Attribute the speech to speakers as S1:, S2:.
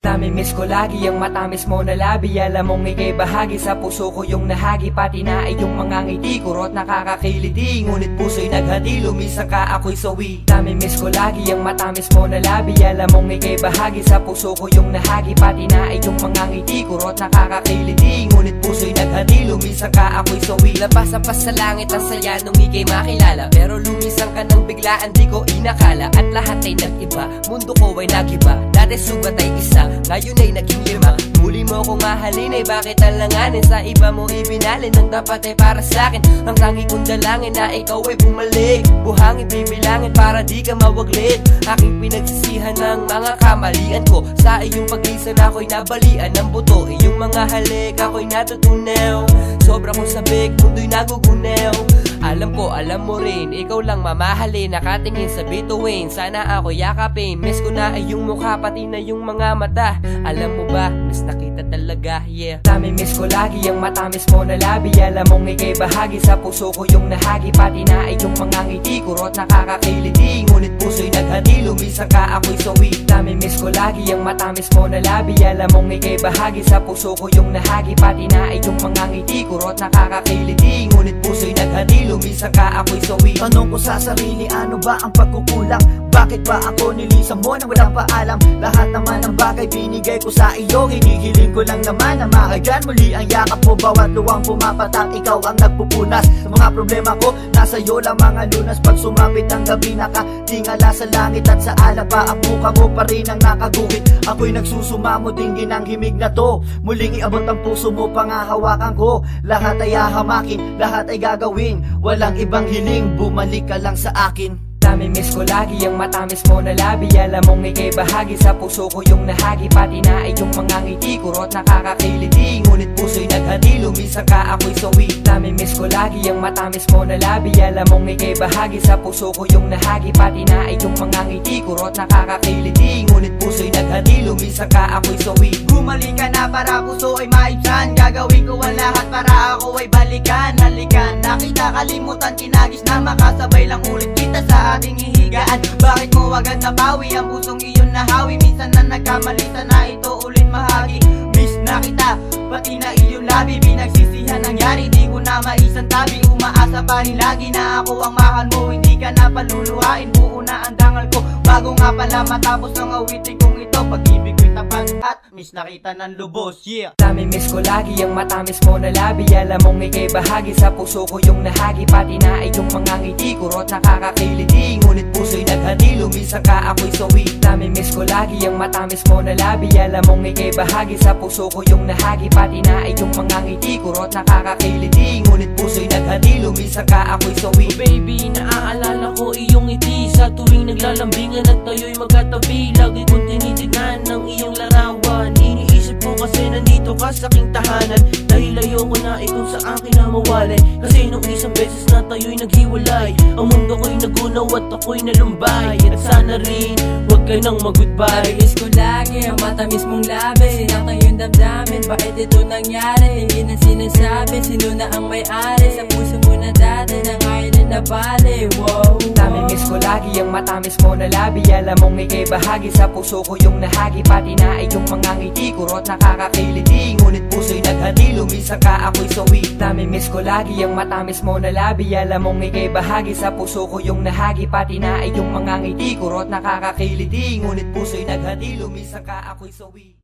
S1: Namimiss ko lagi ang matamis mo na labi. Alam mong ika'y bahagi sa puso ko yung nahagi. Pati na iyong mga ngiti kurot nakakakiliti. Ngunit puso'y naghati, lumisan ka ako'y sawi. Namimiss ko lagi ang matamis mo na labi. Alam mong ika'y bahagi sa puso ko yung nahagi. Pati na iyong mga ngiti kurot nakakakiliti. Ngunit puso'y naghati, lumisan ka ako'y sawi. Lapas-apas sa langit ang saya nung ika'y makilala. Pero lumisan ka nang biglaan di ko inakala. At lahat ay nag-iba, mundo ko ay nag-iba. Dati sugat ay isa, ngayon ay naging lima. Muli mo kong mahalin ay bakit alanganin? Sa iba mo ibinalin, ang dapat ay para sa'kin. Ang tangi kong dalangin na ikaw ay bumalik. Buhangin bibilangin para di ka mawaglit. Aking pinagsisihan ng mga kamalian ko. Sa iyong paglisan ako'y nabalian ng buto. Iyong mga halik ako'y natutunaw. Sobra kong sabik, mundo'y nagugunaw. Alam ko, alam mo rin, ikaw lang mamahalin. Nakatingin sa bituin, sana ako yakapin. Miss ko na iyong mukha, pati na yung mga mata. Alam mo ba, miss na kita talaga, yeah. Namimiss ko lagi ang matamis mo na labi. Alam mong ika'y bahagi sa puso ko yung nahagi. Pati na iyong mga ngiti kurot nakakakiliti. Ngunit puso'y naghati, lumisan ka ako'y sawi. Namimiss ko lagi ang matamis mo na labi. Alam mong ika'y bahagi sa puso ko yung nahagi. Pati na iyong mga ngiti kurot nakakakiliti. Ngunit puso'y naghati, lumisan ka ako'y sawi.
S2: Tanong ko sa sarili, ano ba ang pagkukulang? Bakit ba ako nilisan mo nang walang paalam? Lahat naman ng bagay binigay ko sa iyo. Hinihiling ko lang naman na maagyan muli ang yakap mo. Bawat luwang pumapatak, ikaw ang nagpupunas. Sa mga problema ko, nasa iyo lang mga lunas. Pag sumapit ang gabi, nakatingala sa langit. At sa alaba, ang mukha mo pa rin ang nakaguhit. Ako'y nagsusumamo, dinggin ang himig na to. Muling iabot ang puso mo, pangahawakan ko. Lahat ay hahamakin, lahat ay gagawin. Walang ibang hiling, bumalik ka lang sa akin.
S1: Namimiss ko lagi ang matamis mo na labi. Alam mong ika'y bahagi sa puso ko yung nahagi. Pati na iyong mga ngiti kurot nakakakiliti. Ngunit puso'y naghati, lumisan ka ako'y sawi. Namimiss ko lagi ang matamis mo na labi. Alam mong ika'y bahagi sa puso ko yung nahagi. Pati na iyong mga ngiti kurot nakakakiliti. Ngunit puso'y naghati, lumisan ka ako'y sawi.
S2: Bumalik ka na para puso ay maibsan. Gagawin ko ang lahat para ako ay balikan. Halikan, nakita kalimutan, kinagis na makasabay lang ulit kita sa ating hihigaan. Bakit mo agad nabawi ang pusong iyon nahawi? Minsan na nagkamali, sana ito ulit mahagi. Miss na kita, pati na iyong labi. Pinagsisihan nangyari, di ko na maisantabi. Umaasa pa rin lagi na ako ang mahal mo. Hindi ka na paluluhain, buo na ang dangal ko. Bago nga pala matapos ang awitin kong ito. Pag-ibig ko'y tapat at miss na kita ng lubos, yeah.
S1: Namimiss ko lagi ang matamis mo na labi. Alam mong ika'y bahagi sa puso ko yung nahagi. Pati na iyong mga ngiti kurot nakakakiliti. Ngunit puso'y naghati, lumisan ka ako'y sawi. Namimiss ko lagi ang matamis mo na labi. Alam mong ika'y bahagi sa puso ko yung nahagi. Pati na iyong mga ngiti kurot nakakakiliti. Ngunit puso'y naghati, lumisan ka ako'y sawi.
S3: Oh baby, naaalala ko iyong ngiti. Sa tuwing naglalambingan at tayo'y magkatabi. Lagi kong tinitignan ng iyong larawan. Iniisip ko kasi nandito ka sa aking tahanan. Dahil ayoko na ikaw sa akin na mawalay. Kasi nung isang beses na tayo'y naghiwalay, ang mundo ko'y nagunaw at ako'y nalumbay. At sana rin, huwag ka nang mag-goodbye.
S4: Namimiss ko lagi ang matamis mong labi. Sinaktan yung damdamin, bakit ito nangyari? Hindi na sinasabi, sino na ang may-ari? Sa puso mo na dati, na ngayon na nabali. Wow,
S1: Namimiss ko lagi ang matamis mo na labi. Alam mong ika'y bahagi sa puso ko yung nahagi. Pati na iyong mga ngiti kurot nakakakiliti. Ngunit puso'y naghati, lumisan ka ako'y sawi. Namimiss ko lagi ang matamis mo na labi. Alam mong ika'y bahagi sa puso ko yung nahagi. Pati na iyong mga ngiti kurot nakakakiliti. Ngunit puso'y naghati, lumisan ka ako'y sawi.